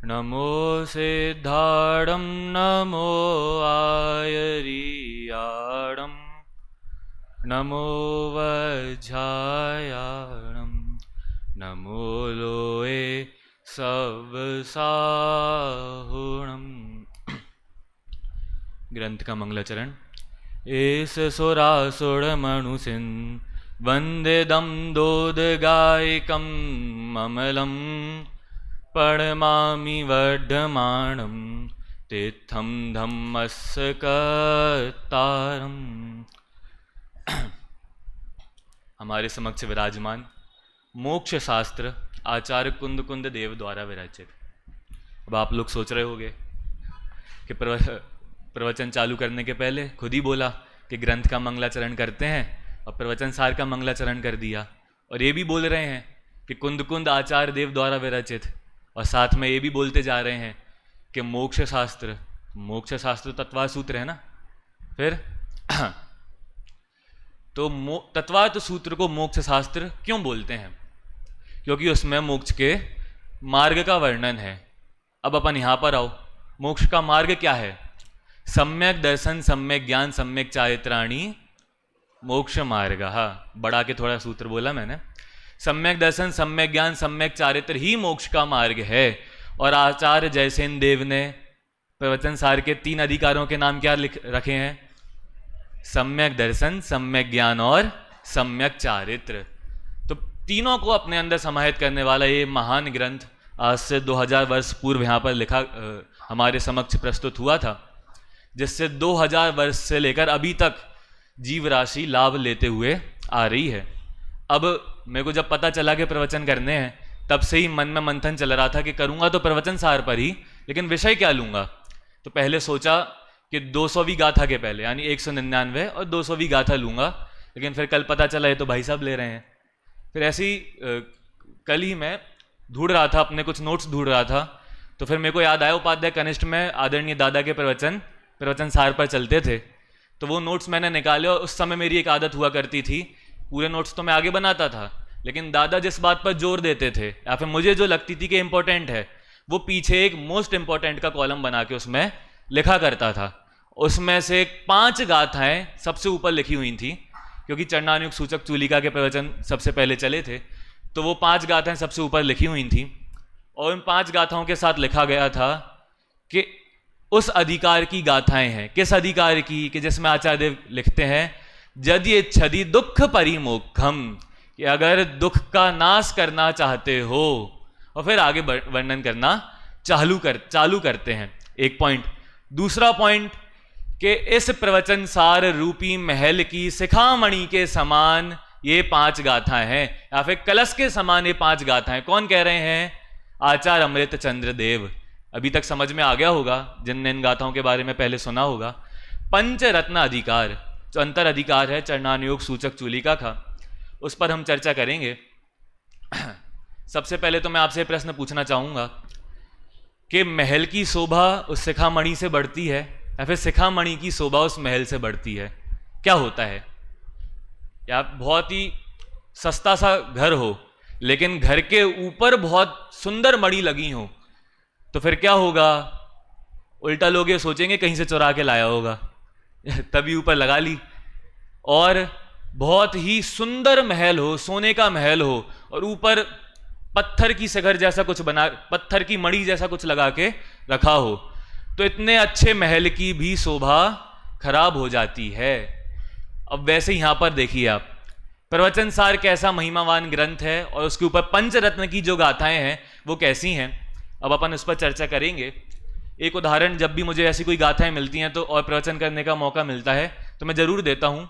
नमो सिद्धाणं नमो आयर्याणं नमो वज्रायाणं नमो लोए सवसाहुणम्। ग्रंथ का मंगलाचरण। एस सुरासुर मनुसिन वंदेदम दोदगायिकं अमलं परमा वर्धमानं तीर्थं धम्मस्य कर्तारम्। हमारे समक्ष विराजमान मोक्ष शास्त्र आचार्य कुंद कुंद देव द्वारा विरचित। अब आप लोग सोच रहे होंगे कि प्रवचन चालू करने के पहले खुद ही बोला कि ग्रंथ का मंगलाचरण करते हैं और प्रवचन सार का मंगलाचरण कर दिया, और ये भी बोल रहे हैं कि कुंद कुंद आचार्य देव द्वारा विरचित, और साथ में ये भी बोलते जा रहे हैं कि मोक्ष शास्त्र तत्वार्थ सूत्र है ना। फिर तो तत्वार्थ सूत्र को मोक्ष शास्त्र क्यों बोलते हैं? क्योंकि उसमें मोक्ष के मार्ग का वर्णन है। अब अपन यहां पर आओ, मोक्ष का मार्ग क्या है? सम्यक दर्शन, सम्यक ज्ञान, सम्यक चारित्राणी मोक्ष मार्ग। बढ़ा के थोड़ा सूत्र बोला मैंने। सम्यक दर्शन, सम्यक ज्ञान, सम्यक चारित्र ही मोक्ष का मार्ग है। और आचार्य जयसेन देव ने प्रवचन सार के 3 अधिकारों के नाम क्या लिख रखे हैं? सम्यक दर्शन, सम्यक ज्ञान और सम्यक चारित्र। तो तीनों को अपने अंदर समाहित करने वाला ये महान ग्रंथ आज से 2000 वर्ष पूर्व यहाँ पर लिखा हमारे समक्ष प्रस्तुत हुआ था, जिससे 2000 वर्ष से लेकर अभी तक जीव राशि लाभ लेते हुए आ रही है। अब मेरे को जब पता चला कि प्रवचन करने हैं, तब से ही मन में मंथन चल रहा था कि करूंगा तो प्रवचन सार पर ही, लेकिन विषय क्या लूंगा। तो पहले सोचा कि 200वीं गाथा के पहले यानी 199 और 200वीं गाथा लूंगा, लेकिन फिर कल पता चला ये तो भाई साहब ले रहे हैं। फिर ऐसे ही कल ही मैं ढूंढ रहा था, अपने कुछ नोट्स ढूंढ रहा था, तो फिर मेरे को याद आया उपाध्याय कनिष्ठ में आदरणीय दादा के प्रवचन सार पर चलते थे, तो वो नोट्स मैंने निकाले। और उस समय मेरी एक आदत हुआ करती थी, पूरे नोट्स तो मैं आगे बनाता था, लेकिन दादा जिस बात पर जोर देते थे या फिर मुझे जो लगती थी कि इंपॉर्टेंट है, वो पीछे एक मोस्ट इंपॉर्टेंट का कॉलम बना के उसमें लिखा करता था। उसमें से 5 गाथाएं सबसे ऊपर लिखी हुई थी, क्योंकि चरणानुयुक्त सूचक चूलिका के प्रवचन सबसे पहले चले थे, तो वो 5 गाथाएं सबसे ऊपर लिखी हुई थी। और उन 5 गाथाओं के साथ लिखा गया था कि उस अधिकार की गाथाएं हैं। किस अधिकार की? कि जिसमें आचार्य देव लिखते हैं यदि इच्छति दुख परिमोक्षम, कि अगर दुख का नाश करना चाहते हो, और फिर आगे वर्णन करना चालू करते हैं। एक पॉइंट। दूसरा पॉइंट कि इस प्रवचन सार रूपी महल की शिखामणि के समान ये 5 गाथाएं हैं, या फिर कलश के समान ये 5 गाथाएं। कौन कह रहे हैं? आचार्य अमृत चंद्र देव। अभी तक समझ में आ गया होगा जिनने इन गाथाओं के बारे में पहले सुना होगा। पंचरत्न अधिकार जो अंतर अधिकार है चरणानुयोग सूचक चूलिका का, उस पर हम चर्चा करेंगे। सबसे पहले तो मैं आपसे प्रश्न पूछना चाहूंगा कि महल की शोभा उस शिखामणि से बढ़ती है या फिर शिखामणि की शोभा उस महल से बढ़ती है? क्या होता है? या बहुत ही सस्ता सा घर हो, लेकिन घर के ऊपर बहुत सुंदर मणि लगी हो, तो फिर क्या होगा? उल्टा लोग ये सोचेंगे कहीं से चुरा के लाया होगा तभी ऊपर लगा ली। और बहुत ही सुंदर महल हो, सोने का महल हो, और ऊपर पत्थर की शिखर जैसा कुछ बना, पत्थर की मणि जैसा कुछ लगा के रखा हो, तो इतने अच्छे महल की भी शोभा खराब हो जाती है। अब वैसे यहां पर देखिए आप, प्रवचन सार कैसा महिमावान ग्रंथ है, और उसके ऊपर पंचरत्न की जो गाथाएं हैं वो कैसी हैं, अब अपन उस पर चर्चा करेंगे। एक उदाहरण, जब भी मुझे ऐसी कोई गाथाएं मिलती हैं तो और प्रवचन करने का मौका मिलता है तो मैं जरूर देता हूं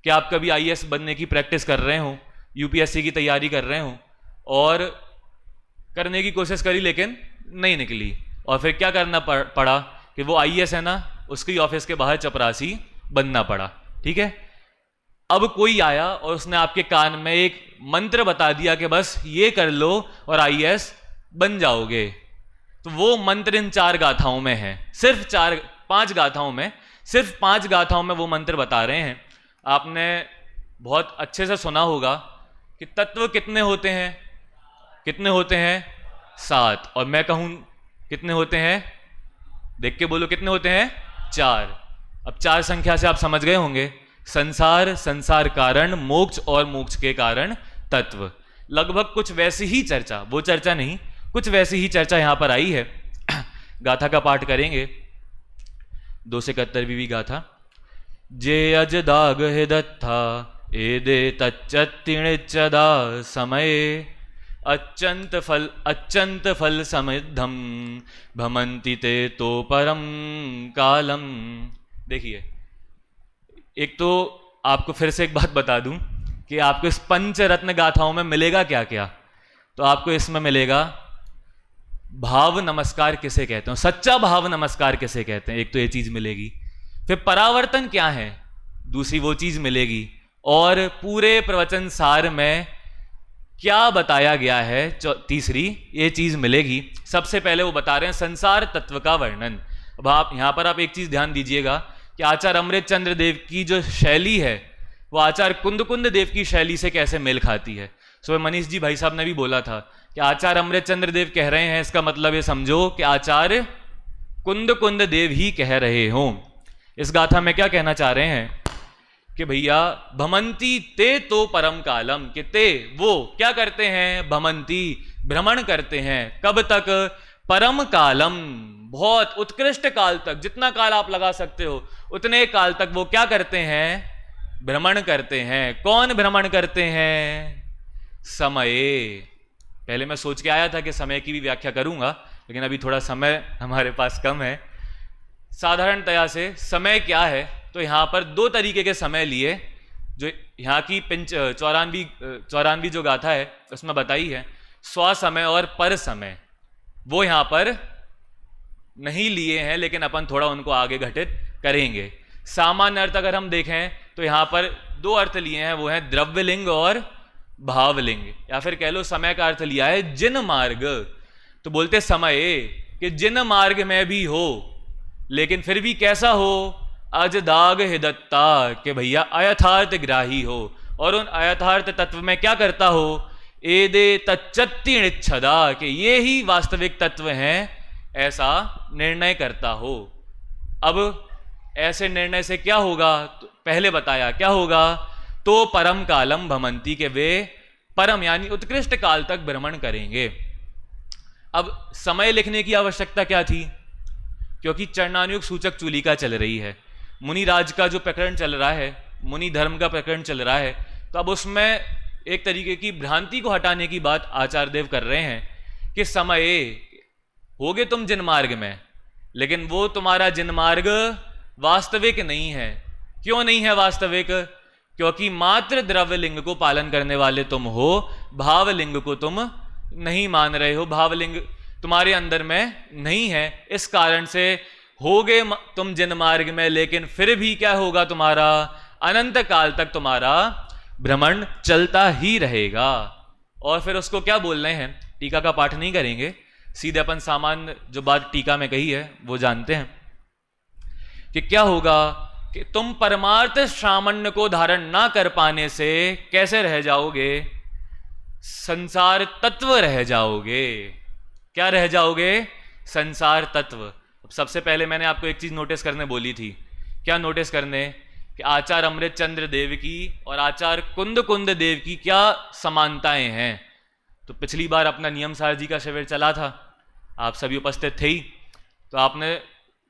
कि आप कभी आईएएस बनने की प्रैक्टिस कर रहे हो, यूपीएससी की तैयारी कर रहे हो, और करने की कोशिश करी लेकिन नहीं निकली, और फिर क्या करना पड़ा कि वो आईएएस है ना, उसकी ऑफिस के बाहर चपरासी बनना पड़ा। ठीक है, अब कोई आया और उसने आपके कान में एक मंत्र बता दिया कि बस ये कर लो और आईएएस बन जाओगे। तो वो मंत्र इन 4 गाथाओं में है, सिर्फ 5 गाथाओं में, सिर्फ 5 गाथाओं में वो मंत्र बता रहे हैं। आपने बहुत अच्छे से सुना होगा कि तत्व कितने होते हैं? 7। और मैं कहूं कितने होते हैं? देख के बोलो, कितने होते हैं? 4। अब 4 संख्या से आप समझ गए होंगे, संसार, संसार कारण, मोक्ष और मोक्ष के कारण तत्व। लगभग कुछ वैसी ही चर्चा, वो चर्चा नहीं, कुछ वैसी ही चर्चा यहां पर आई है। गाथा का पाठ करेंगे, 271वीं गाथा। जे अज दाग हे दत्था एदे तच्चत्तिणिच्चदा समये अच्यंत फल समृद्धम भमंति ते तो परम कालम। देखिए, एक तो आपको फिर से एक बात बता दूं कि आपको इस पंचरत्न गाथाओं में मिलेगा क्या क्या। तो आपको इसमें मिलेगा भाव नमस्कार किसे कहते हैं, सच्चा भाव नमस्कार किसे कहते हैं, एक तो ये चीज मिलेगी। फिर परावर्तन क्या है, दूसरी वो चीज मिलेगी। और पूरे प्रवचन सार में क्या बताया गया है, तीसरी ये चीज मिलेगी। सबसे पहले वो बता रहे हैं संसार तत्व का वर्णन। अब आप यहां पर आप एक चीज ध्यान दीजिएगा कि आचार्य अमृतचंद्र देव की जो शैली है वो आचार्य कुंद देव की शैली से कैसे मेल खाती है। सो मनीष जी भाई साहब ने भी बोला था कि आचार्य अमृतचंद्र देव कह रहे हैं, इसका मतलब ये समझो कि आचार्य कुंद देव ही कह रहे हों। इस गाथा में क्या कहना चाह रहे हैं कि भैया भमंती ते तो परम कालम, कि ते वो क्या करते हैं, भमंती भ्रमण करते हैं, कब तक, परम कालम बहुत उत्कृष्ट काल तक, जितना काल आप लगा सकते हो उतने काल तक वो क्या करते हैं, भ्रमण करते हैं। कौन भ्रमण करते हैं? समय। पहले मैं सोच के आया था कि समय की भी व्याख्या करूंगा, लेकिन अभी थोड़ा समय हमारे पास कम है। साधारणतया से समय क्या है, तो यहां पर 2 तरीके के समय लिए, जो यहाँ की 94 जो गाथा है उसमें बताई है, स्व समय और पर समय, वो यहां पर नहीं लिए हैं, लेकिन अपन थोड़ा उनको आगे घटित करेंगे। सामान्य अर्थ अगर हम देखें तो यहां पर 2 अर्थ लिए हैं, वो हैं द्रव्यलिंग और भावलिंग, या फिर कह लो समय का अर्थ लिया है जिन मार्ग। तो बोलते समय कि जिन मार्ग में भी हो, लेकिन फिर भी कैसा हो, अज दाग हिदत्ता, कि भैया अयथार्थ ग्राही हो, और उन अयथार्थ तत्व में क्या करता हो, एदे तच्चत्तिणिच्छदा, कि ये ही वास्तविक तत्व हैं, ऐसा निर्णय करता हो। अब ऐसे निर्णय से क्या होगा, तो पहले बताया क्या होगा, तो परम कालम भमंती, के वे परम यानी उत्कृष्ट काल तक भ्रमण करेंगे। अब समय लिखने की आवश्यकता क्या थी, क्योंकि चरणानुयुग सूचक चूलिका चल रही है, मुनिराज का जो प्रकरण चल रहा है, मुनि धर्म का प्रकरण चल रहा है, तो अब उसमें एक तरीके की भ्रांति को हटाने की बात आचार्य देव कर रहे हैं कि समय होगे तुम जिन मार्ग में, लेकिन वो तुम्हारा जिन मार्ग वास्तविक नहीं है। क्यों नहीं है वास्तविक? क्योंकि मात्र द्रव्यलिंग को पालन करने वाले तुम हो, भावलिंग को तुम नहीं मान रहे हो, भावलिंग तुम्हारे अंदर में नहीं है। इस कारण से होगे तुम जिन मार्ग में, लेकिन फिर भी क्या होगा, तुम्हारा अनंत काल तक तुम्हारा भ्रमण चलता ही रहेगा। और फिर उसको क्या बोल रहे हैं, टीका का पाठ नहीं करेंगे, सीधे अपन सामान्य जो बात टीका में कही है वो जानते हैं कि क्या होगा, कि तुम परमार्थ सामान्य को धारण ना कर पाने से कैसे रह जाओगे, संसार तत्व रह जाओगे। क्या रह जाओगे? संसार तत्व। अब सबसे पहले मैंने आपको एक चीज नोटिस करने बोली थी, क्या नोटिस करने, कि आचार्य अमृतचंद्र देव की और आचार्य कुंद देव की क्या समानताएं हैं। तो पिछली बार अपना नियम सार जी का शिविर चला था, आप सभी उपस्थित थे ही, तो आपने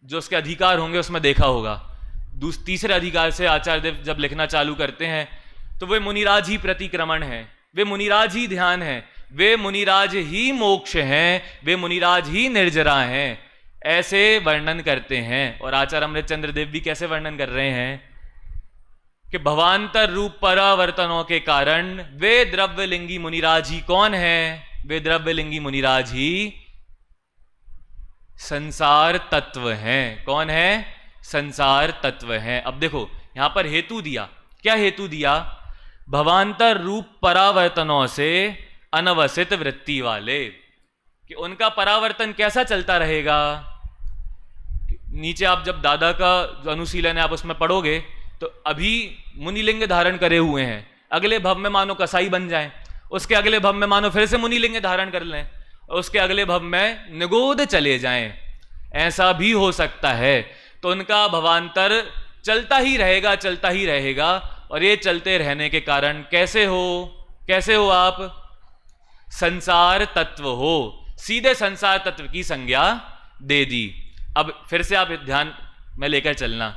जो उसके अधिकार होंगे उसमें देखा होगा। तीसरे अधिकार से आचार्य देव जब लिखना चालू करते हैं तो वे मुनिराज ही प्रतिक्रमण है, वे मुनिराज ही ध्यान है, वे मुनिराज ही मोक्ष हैं, वे मुनिराज ही निर्जरा हैं, ऐसे वर्णन करते हैं। और आचार्य अमृतचंद्र देव भी कैसे वर्णन कर रहे हैं कि भवांतर रूप परावर्तनों के कारण वे द्रव्यलिंगी मुनिराज ही कौन है, वे द्रव्यलिंगी मुनिराज ही संसार तत्व हैं। कौन है? संसार तत्व हैं। अब देखो यहां पर हेतु दिया, क्या हेतु दिया, भवांतर रूप परावर्तनों से अनवसित वृत्ति वाले, कि उनका परावर्तन कैसा चलता रहेगा। नीचे आप जब दादा का जो अनुशीलन है आप उसमें पढ़ोगे तो अभी मुनिलिंग धारण करे हुए हैं, अगले भव में मानो कसाई बन जाएं, उसके अगले भव में मानो फिर से मुनिलिंग धारण कर लें, और उसके अगले भव में निगोद चले जाएं, ऐसा भी हो सकता है। तो उनका भवांतर चलता ही रहेगा, चलता ही रहेगा। और ये चलते रहने के कारण कैसे हो आप? संसार तत्व हो, सीधे संसार तत्व की संज्ञा दे दी। अब फिर से आप ध्यान में लेकर चलना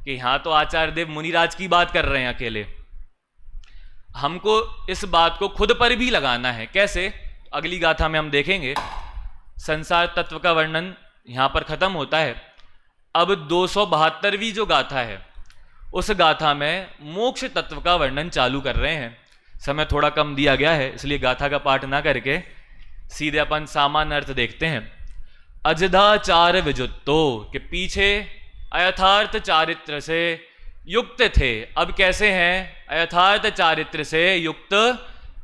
कि यहां तो आचार्य देव मुनिराज की बात कर रहे हैं अकेले, हमको इस बात को खुद पर भी लगाना है। कैसे? अगली गाथा में हम देखेंगे। संसार तत्व का वर्णन यहां पर खत्म होता है। अब 272वीं जो गाथा है, उस गाथा में मोक्ष तत्व का वर्णन चालू कर रहे हैं। समय थोड़ा कम दिया गया है, इसलिए गाथा का पाठ ना करके सीधे अपन सामान्य अर्थ देखते हैं। अजदाचार विजुत्तो, के पीछे अयथार्थ चारित्र से युक्त थे, अब कैसे हैं? अयथार्थ चारित्र से युक्त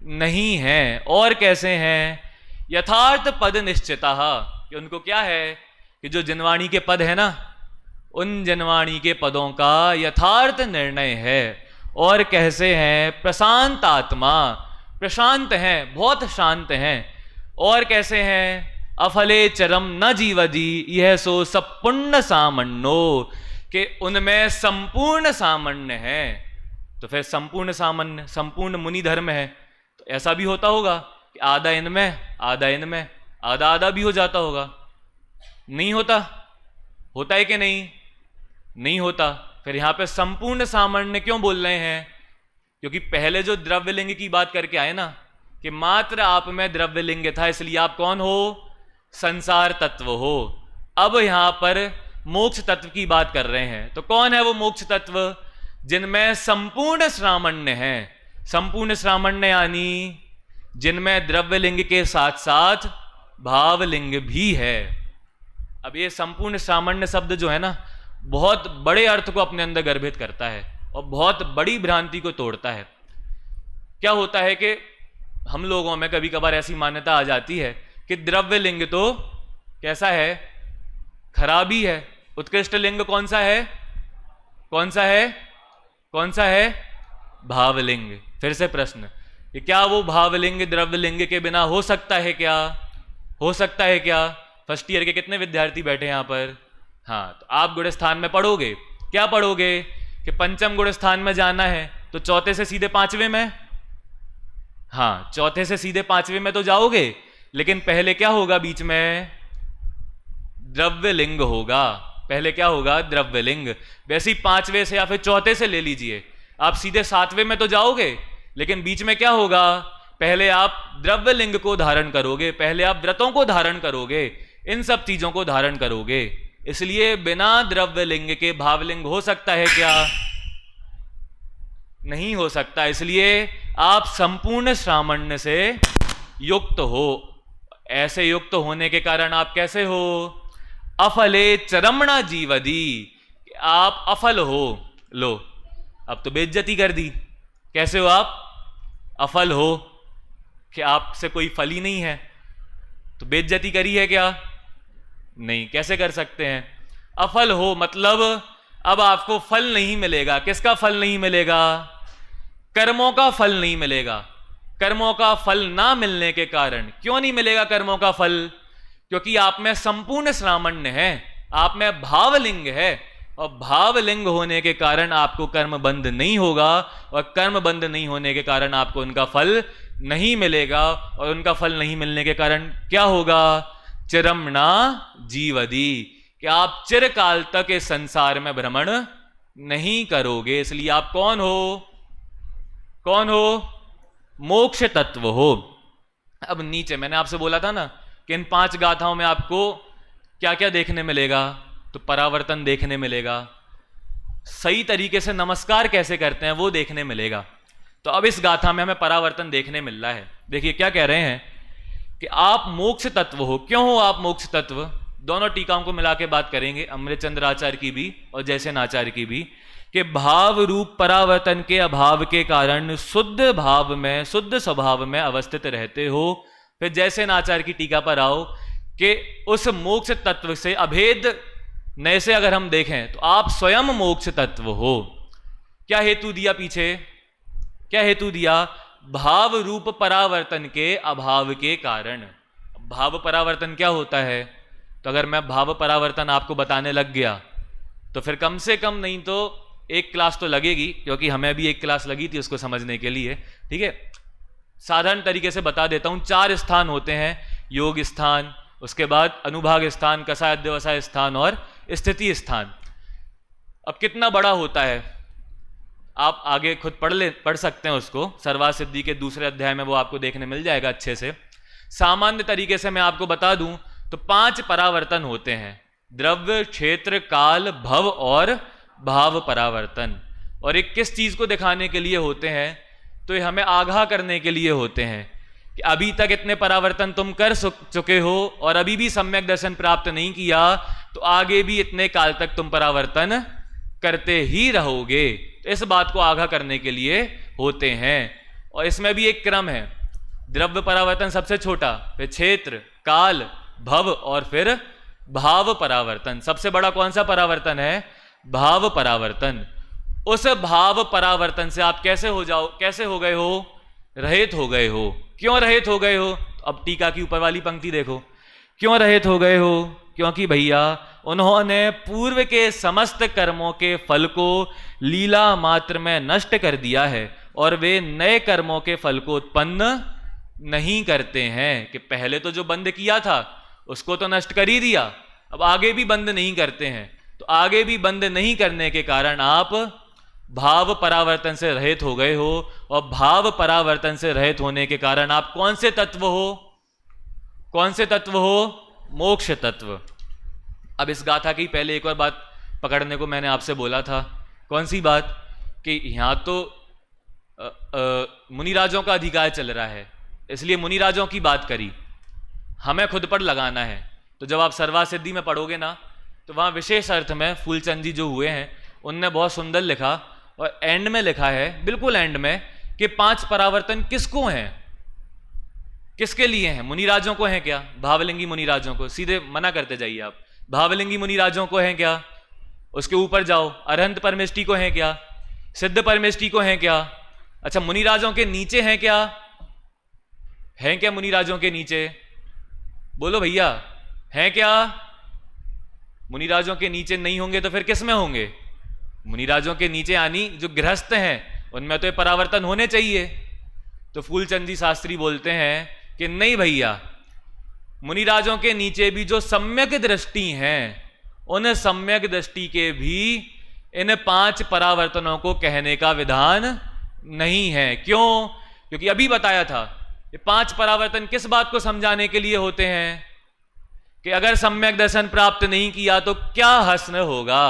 नहीं हैं। और कैसे हैं? यथार्थ पद निश्चिता, कि उनको क्या है कि जो जिनवाणी के पद है ना, उन जिनवाणी के पदों का यथार्थ निर्णय है। और कैसे हैं? प्रशांत आत्मा, प्रशांत हैं, बहुत शांत हैं। और कैसे हैं? अफले चरम न जीवदी, यह सो सब पुण्य सामन्नो, कि उनमें संपूर्ण सामान्य है। तो फिर संपूर्ण सामान्य, संपूर्ण मुनि धर्म है, तो ऐसा भी होता होगा कि आधा इनमें आधा इनमें, आधा आधा भी हो जाता होगा। नहीं होता? होता है कि नहीं? नहीं होता। फिर यहां पे संपूर्ण सामान्य क्यों बोल रहे हैं? क्योंकि पहले जो द्रव्यलिंग की बात करके आए ना, कि मात्र आप में द्रव्यलिंग था, इसलिए आप कौन हो? संसार तत्व हो। अब यहां पर मोक्ष तत्व की बात कर रहे हैं, तो कौन है वो मोक्ष तत्व? जिनमें संपूर्ण श्रामण्य है। संपूर्ण श्रामण्य यानी जिनमें द्रव्यलिंग के साथ साथ भावलिंग भी है। अब ये संपूर्ण सामान्य शब्द जो है ना, बहुत बड़े अर्थ को अपने अंदर गर्भित करता है और बहुत बड़ी भ्रांति को तोड़ता है। क्या होता है कि हम लोगों में कभी कभार ऐसी मान्यता आ जाती है कि द्रव्यलिंग तो कैसा है? खराबी है। उत्कृष्ट लिंग कौन सा है? कौन सा है? कौन सा है? भावलिंग। फिर से प्रश्न कि क्या वो भावलिंग द्रव्यलिंग के बिना हो सकता है? क्या हो सकता है? क्या फर्स्ट ईयर के कितने विद्यार्थी बैठे यहां पर? हाँ, तो आप गुण स्थान में पढ़ोगे, क्या पढ़ोगे कि पंचम गुण स्थान में जाना है, तो चौथे से सीधे पांचवें में। हाँ, चौथे से सीधे पांचवें में तो जाओगे, लेकिन पहले क्या होगा? बीच में द्रव्यलिंग होगा। पहले क्या होगा? द्रव्यलिंग। वैसे ही पांचवें से या फिर चौथे से ले लीजिए, आप सीधे सातवें में तो जाओगे, लेकिन बीच में क्या होगा? पहले आप द्रव्यलिंग को धारण करोगे, पहले आप व्रतों को धारण करोगे, इन सब चीजों को धारण करोगे। इसलिए बिना द्रव्यलिंग के भावलिंग हो सकता है? क्या नहीं हो सकता। इसलिए आप संपूर्ण श्रामण्य से युक्त हो। ऐसे युक्त होने के कारण आप कैसे हो? अफले चरमणा जीवदी, आप अफल हो। लो, अब तो बेइज्जती कर दी। कैसे हो आप? अफल हो, कि आपसे कोई फल ही नहीं है, तो बेइज्जती करी है क्या? नहीं। कैसे कर सकते हैं? अफल हो मतलब अब आपको फल नहीं मिलेगा। किसका फल नहीं मिलेगा? कर्मों का फल नहीं मिलेगा। कर्मों का फल ना मिलने के कारण, क्यों नहीं मिलेगा कर्मों का फल? क्योंकि आप में संपूर्ण श्रामण्य है, आप में भावलिंग है, और भावलिंग होने के कारण आपको कर्म बंध नहीं होगा, और कर्म बंध नहीं होने के कारण आपको उनका फल नहीं मिलेगा। और उनका फल नहीं मिलने के कारण क्या होगा? चिरमणा जीवदी, कि आप चिरकाल तक इस संसार में भ्रमण नहीं करोगे। इसलिए आप कौन हो? कौन हो? मोक्ष तत्व हो। अब नीचे मैंने आपसे बोला था ना कि इन 5 गाथाओं में आपको क्या क्या देखने मिलेगा? तो परावर्तन देखने मिलेगा, सही तरीके से नमस्कार कैसे करते हैं वो देखने मिलेगा। तो अब इस गाथा में हमें परावर्तन देखने मिल रहा है। देखिए क्या कह रहे हैं कि आप मोक्ष तत्व हो। क्यों हो आप मोक्ष तत्व? दोनों टीकाओं को मिला के बात करेंगे, अमृतचंद्र आचार्य की भी और जयसेन आचार्य की भी, कि भाव रूप परावर्तन के अभाव के कारण शुद्ध भाव में, शुद्ध स्वभाव में अवस्थित रहते हो। फिर जयसेन आचार्य की टीका पर आओ कि उस मोक्ष तत्व से अभेद नए से अगर हम देखें तो आप स्वयं मोक्ष तत्व हो। क्या हेतु दिया पीछे? क्या हेतु दिया? भाव रूप परावर्तन के अभाव के कारण। भाव परावर्तन क्या होता है, तो अगर मैं भाव परावर्तन आपको बताने लग गया तो फिर कम से कम नहीं तो एक क्लास तो लगेगी, क्योंकि हमें भी एक क्लास लगी थी उसको समझने के लिए। ठीक है, साधारण तरीके से बता देता हूं। 4 स्थान होते हैं, योग स्थान, उसके बाद अनुभाग स्थान, कषाय अध्यवसाय स्थान और स्थिति स्थान। अब कितना बड़ा होता है आप आगे खुद पढ़ सकते हैं उसको, सर्वार्थ सिद्धि के दूसरे अध्याय में वो आपको देखने मिल जाएगा अच्छे से। सामान्य तरीके से मैं आपको बता दूं तो 5 परावर्तन होते हैं, द्रव्य, क्षेत्र, काल, भव और भाव परावर्तन। और एक किस चीज को दिखाने के लिए होते हैं, तो ये हमें आगाह करने के लिए होते हैं कि अभी तक इतने परावर्तन तुम कर चुके हो और अभी भी सम्यक दर्शन प्राप्त नहीं किया, तो आगे भी इतने काल तक तुम परावर्तन करते ही रहोगे। तो इस बात को आगाह करने के लिए होते हैं। और इसमें भी एक क्रम है, द्रव्य परावर्तन सबसे छोटा, फिर क्षेत्र, काल, भव और फिर भाव परावर्तन। सबसे बड़ा कौन सा परावर्तन है? भाव परावर्तन। उस भाव परावर्तन से आप कैसे हो गए हो? रहित हो गए हो। क्यों रहित हो गए हो? अब टीका की ऊपर वाली पंक्ति देखो, क्यों रहित हो गए हो? क्योंकि भैया उन्होंने पूर्व के समस्त कर्मों के फल को लीला मात्र में नष्ट कर दिया है और वे नए कर्मों के फल को उत्पन्न नहीं करते हैं। कि पहले तो जो बंद किया था उसको तो नष्ट कर ही दिया, अब आगे भी बंद नहीं करते हैं। तो आगे भी बंद नहीं करने के कारण आप भाव परावर्तन से रहित हो गए हो, और भाव परावर्तन से रहित होने के कारण आप कौन से तत्व हो? कौन से तत्व हो? मोक्ष तत्व। अब इस गाथा की पहले एक और बात पकड़ने को मैंने आपसे बोला था। कौन सी बात? कि यहां तो मुनिराजों का अधिकार चल रहा है, इसलिए मुनिराजों की बात करी, हमें खुद पर लगाना है। तो जब आप सर्वार्थ सिद्धि में पढ़ोगे ना, तो वहां विशेष अर्थ में फूलचंद जी जो हुए हैं उनने बहुत सुंदर लिखा, और एंड में लिखा है, बिल्कुल एंड में, कि 5 परावर्तन किसको हैं, किसके लिए हैं? मुनिराजों को हैं क्या? भावलिंगी मुनिराजों को। सीधे मना करते जाइए आप, भावलिंगी मुनिराजों को हैं क्या? उसके ऊपर जाओ, अरहंत परमेष्टि को हैं क्या? सिद्ध परमेष्टि को हैं क्या? अच्छा, मुनिराजों के नीचे हैं क्या? हैं क्या मुनिराजों के नीचे? बोलो भैया, हैं क्या? मुनिराजों के नीचे नहीं होंगे तो फिर किस में होंगे? मुनिराजों के नीचे यानी जो गृहस्थ हैं उनमें तो ये परावर्तन होने चाहिए। तो फूलचंद जी शास्त्री बोलते हैं कि नहीं भैया, मुनिराजों के नीचे भी जो सम्यक दृष्टि हैं, उन सम्यक दृष्टि के भी इन 5 परावर्तनों को कहने का विधान नहीं है। क्यों? क्योंकि अभी बताया था, ये 5 परावर्तन किस बात को समझाने के लिए होते हैं कि अगर सम्यक दर्शन प्राप्त नहीं किया तो क्या हस्न होगा,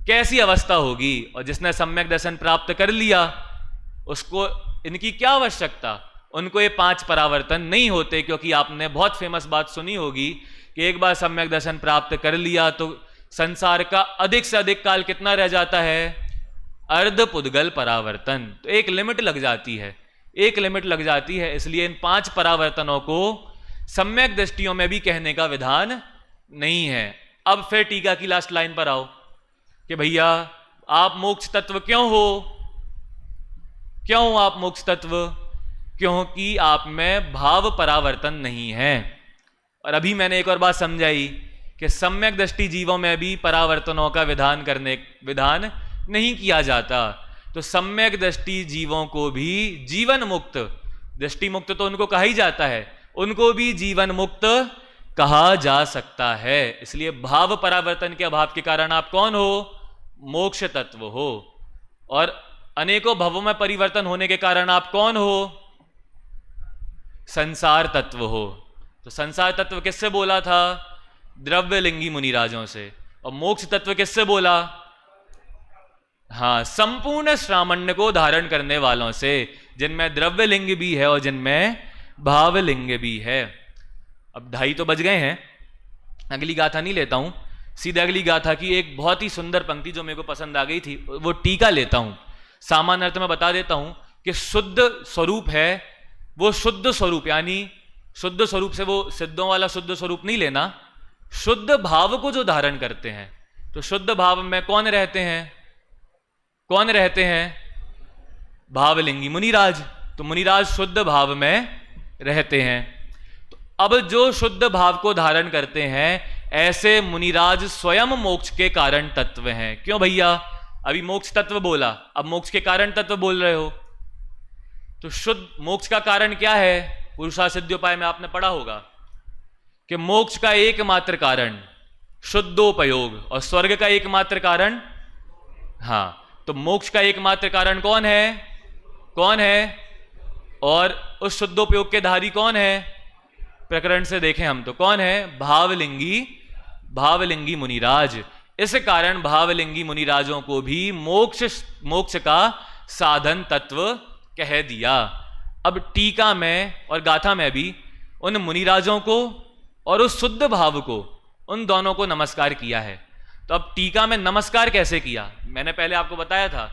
कैसी अवस्था होगी। और जिसने सम्यक दर्शन प्राप्त कर लिया उसको इनकी क्या आवश्यकता? उनको ये 5 परावर्तन नहीं होते, क्योंकि आपने बहुत फेमस बात सुनी होगी कि एक बार सम्यक दर्शन प्राप्त कर लिया तो संसार का अधिक से अधिक काल कितना रह जाता है? अर्ध पुद्गल परावर्तन। तो एक लिमिट लग जाती है, एक लिमिट लग जाती है। इसलिए इन 5 परावर्तनों को सम्यक दृष्टियों में भी कहने का विधान नहीं है। अब फिर टीका की लास्ट लाइन पर आओ कि भैया आप मोक्ष तत्व क्यों हो? क्यों आप मोक्ष तत्व? क्योंकि आप में भाव परावर्तन नहीं है। और अभी मैंने एक और बात समझाई कि सम्यक दृष्टि जीवों में भी परावर्तनों का विधान नहीं किया जाता। तो सम्यक दृष्टि जीवों को भी जीवन मुक्त, दृष्टि मुक्त तो उनको कहा ही जाता है, उनको भी जीवन मुक्त कहा जा सकता है। इसलिए भाव परावर्तन के अभाव के कारण आप कौन हो? मोक्ष तत्व हो। और अनेकों भवों में परिवर्तन होने के कारण आप कौन हो? संसार तत्व हो। तो संसार तत्व किससे बोला था? द्रव्यलिंगी मुनिराजों से। और मोक्ष तत्व किससे बोला? हाँ, संपूर्ण श्रामण्य को धारण करने वालों से, जिनमें द्रव्यलिंग भी है और जिनमें भावलिंग भी है। अब 2:30 तो बज गए हैं, अगली गाथा नहीं लेता हूं, सीधे अगली गाथा की एक बहुत ही सुंदर पंक्ति जो मेरे को पसंद आ गई थी वो टीका लेता हूं। सामान्य अर्थ में बता देता हूं कि शुद्ध स्वरूप है, वो शुद्ध स्वरूप, यानी शुद्ध स्वरूप से वो सिद्धों वाला शुद्ध स्वरूप नहीं लेना, शुद्ध भाव को जो धारण करते हैं। तो शुद्ध भाव में कौन रहते हैं? कौन रहते हैं? भावलिंगी मुनिराज। तो मुनिराज शुद्ध भाव में रहते हैं। तो अब जो शुद्ध भाव को धारण करते हैं ऐसे मुनिराज स्वयं मोक्ष के कारण तत्व हैं। क्यों भैया, अभी मोक्ष तत्व बोला, अब मोक्ष के कारण तत्व बोल रहे हो, तो शुद्ध मोक्ष का कारण क्या है? पुरुषासिद्ध्योपाय में आपने पढ़ा होगा कि मोक्ष का एकमात्र कारण शुद्धोपयोग और स्वर्ग का एकमात्र कारण, हाँ, तो मोक्ष का एकमात्र कारण कौन है? कौन है? और उस शुद्धोपयोग के धारी कौन है? प्रकरण से देखें हम तो कौन है? भावलिंगी, भावलिंगी मुनिराज। इस कारण भावलिंगी मुनिराजों को भी मोक्ष का साधन तत्व कह दिया। अब टीका में और गाथा में भी उन मुनिराजों को और उस शुद्ध भाव को, उन दोनों को नमस्कार किया है। तो अब टीका में नमस्कार कैसे किया? मैंने पहले आपको बताया था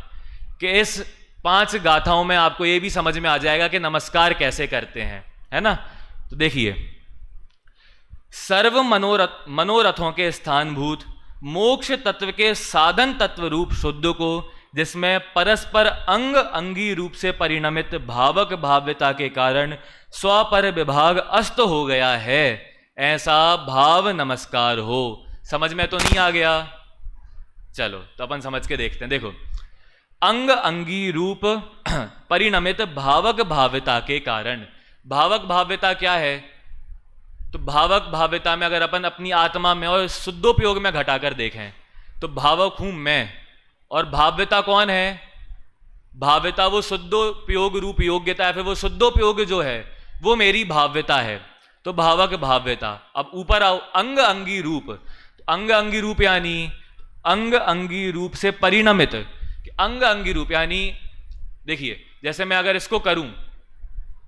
कि इस 5 गाथाओं में आपको यह भी समझ में आ जाएगा कि नमस्कार कैसे करते हैं, है ना। तो देखिए, सर्व मनोरथों के स्थानभूत मोक्ष तत्व के साधन तत्व रूप शुद्ध को, जिसमें परस्पर अंग अंगी रूप से परिणमित भावक भाव्यता के कारण स्वपर विभाग अस्त हो गया है, ऐसा भाव नमस्कार हो। समझ में तो नहीं आ गया? चलो तो अपन समझ के देखते हैं। देखो, अंग अंगी रूप परिणमित भावक भाव्यता के कारण, भावक भाव्यता क्या है? तो भावक भाव्यता में अगर अपन अपनी आत्मा में और शुद्धोपयोग में घटाकर देखें तो भावक हूं मैं, और भाव्यता कौन है? भाव्यता वो शुद्धोपयोग रूप योग्यता है, फिर वो शुद्धोपयोग जो है वो मेरी भाव्यता है। तो भावक भाव्यता। अब ऊपर आओ, अंग अंगी रूप। अंग अंगी रूप यानी अंग अंगी रूप से परिणमित। अंग अंगी रूप यानी देखिए, जैसे मैं अगर इसको करूं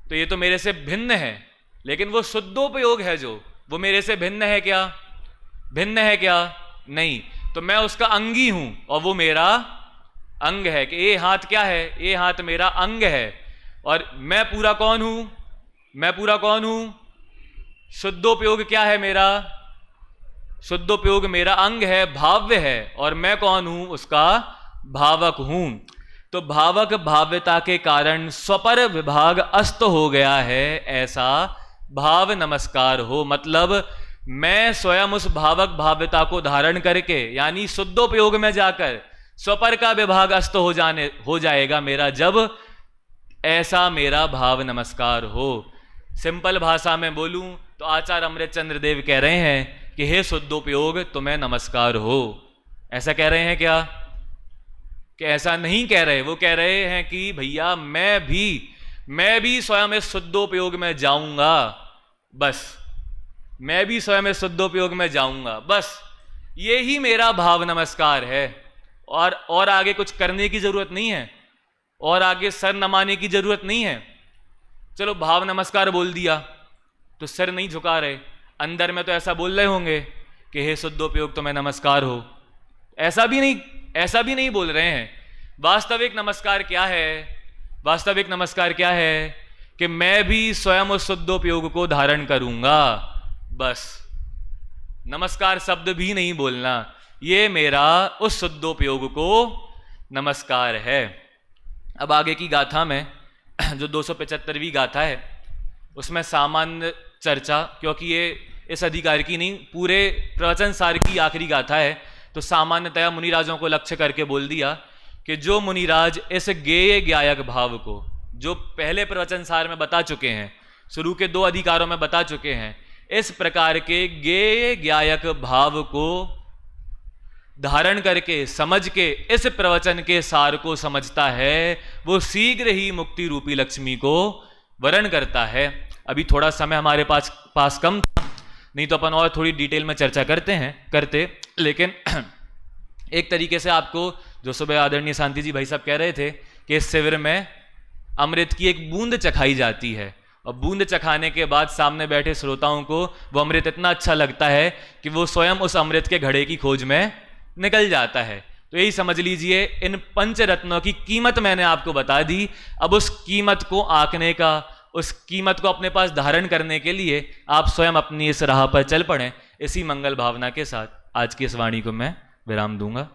तो ये तो मेरे से भिन्न है, लेकिन वो शुद्धोपयोग है जो, वो मेरे से भिन्न है क्या? भिन्न है क्या? नहीं। तो मैं उसका अंगी हूं और वो मेरा अंग है। कि ये हाथ क्या है? ये हाथ मेरा अंग है। और मैं पूरा कौन हूं? मैं पूरा कौन हूं? शुद्धोपयोग क्या है मेरा? शुद्धोपयोग मेरा अंग है, भाव्य है, और मैं कौन हूं? उसका भावक हूं। तो भावक भाव्यता के कारण स्वपर विभाग अस्त हो गया है, ऐसा भाव नमस्कार हो। मतलब मैं स्वयं उस भावक भाव्यता को धारण करके, यानी शुद्धोपयोग में जाकर स्वपर का विभाग अस्त हो जाएगा मेरा, जब ऐसा मेरा भाव नमस्कार हो। सिंपल भाषा में बोलूं तो आचार्य अमृतचंद्र देव कह रहे हैं कि हे शुद्धोपयोग तुम्हें नमस्कार हो। ऐसा कह रहे हैं क्या? कि ऐसा नहीं कह रहे। वो कह रहे हैं कि भैया मैं भी स्वयं इस शुद्धोपयोग में जाऊंगा, बस मैं भी स्वयं इस शुद्धोपयोग में जाऊंगा, बस ये ही मेरा भाव नमस्कार है। और आगे कुछ करने की जरूरत नहीं है, और आगे सर नमाने की जरूरत नहीं है। चलो भाव नमस्कार बोल दिया तो सर नहीं झुका रहे, अंदर में तो ऐसा बोल रहे होंगे कि हे शुद्धोपयोग तुम्हें नमस्कार हो। ऐसा भी नहीं बोल रहे हैं। वास्तविक नमस्कार क्या है? वास्तविक नमस्कार क्या है? कि मैं भी स्वयं उस शुद्धोपयोग को धारण करूंगा, बस। नमस्कार शब्द भी नहीं बोलना, ये मेरा उस शुद्धोपयोग को नमस्कार है। अब आगे की गाथा में जो 275वीं गाथा है उसमें सामान्य चर्चा, क्योंकि ये इस अधिकार की नहीं, पूरे प्रवचन सार की आखिरी गाथा है, तो सामान्यतया मुनिराजों को लक्ष्य करके बोल दिया कि जो मुनिराज इस गेय ज्ञायक भाव को, जो पहले प्रवचन सार में बता चुके हैं, शुरू के 2 अधिकारों में बता चुके हैं, इस प्रकार के गेय ज्ञायक भाव को धारण करके, समझ के, इस प्रवचन के सार को समझता है, वो शीघ्र ही मुक्ति रूपी लक्ष्मी को वरण करता है। अभी थोड़ा समय हमारे पास कम था, नहीं तो अपन और थोड़ी डिटेल में चर्चा करते, लेकिन एक तरीके से आपको, जो सुबह आदरणीय शांति जी भाई साहब कह रहे थे कि इस शिविर में अमृत की एक बूंद चखाई जाती है, और बूंद चखाने के बाद सामने बैठे श्रोताओं को वो अमृत इतना अच्छा लगता है कि वो स्वयं उस अमृत के घड़े की खोज में निकल जाता है। तो यही समझ लीजिए, इन 5 रत्नों की कीमत मैंने आपको बता दी। अब उस कीमत को आंकने का, उस कीमत को अपने पास धारण करने के लिए आप स्वयं अपनी इस राह पर चल पड़ें। इसी मंगल भावना के साथ आज की इस वाणी को मैं विराम दूंगा।